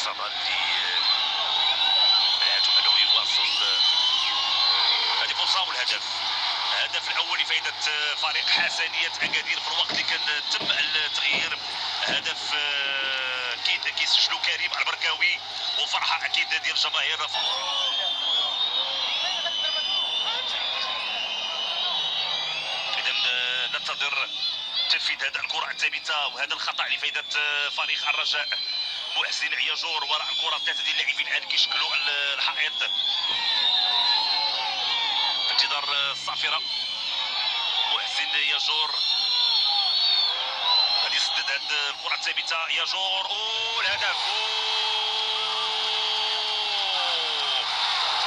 صبا بالهاتف انه يواصل هذه فرصه والهدف. الهدف الاول لفائده فريق حسنيه اكادير في الوقت اللي كان تم التغيير. هدف اكيد كيسجلوا كريم البركاوي وفرحه اكيد ديال الجماهير. اذا ننتظر تنفيذ هذه الكره الثابته وهذا الخطا لفائده فريق الرجاء. محسن ياجور وراء الكره، ثلاثه ديال اللاعبين الان كيشكلوا الحائط في انتظار الصافره. محسن ياجور غادي يسدد هذه الكره الثابته. ياجور الهدف.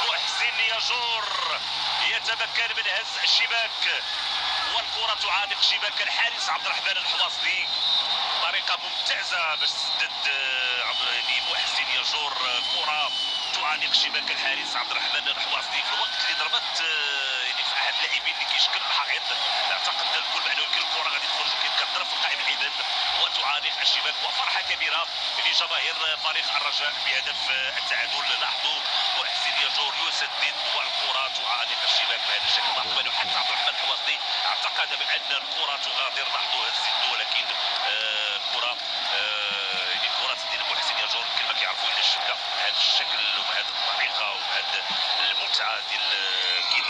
محسن ياجور يتمكن من هز الشباك والكره تعانق شباك الحارس عبد الرحمن الحواصلي. طريقه ممتازه باش تسدد محسن ياجور كره تعانق شباك الحارس عبد الرحمن الحواصلي في الوقت اللي ضربت يعني في احد اللاعبين اللي كيشكل الحائط. اعتقد بكل معنى يمكن الكره غادي تخرج كتضرب في القائم الايمن وتعانق الشباك، وفرحه كبيره لجماهير فريق الرجاء بهدف التعادل. لاحظوا محسن ياجور يسدد والكره تعانق الشباك بهذا الشكل. لاحظوا حتى عبد الرحمن الحواصلي اعتقد بان الكره تغادر. لاحظوا هز ولكن الكره يعني الكره ديال محسن ياجور كما كيعرفوا الى الشبكه بهذا الشكل وبهذه الطريقه وبهذه المتعه ديال اكيد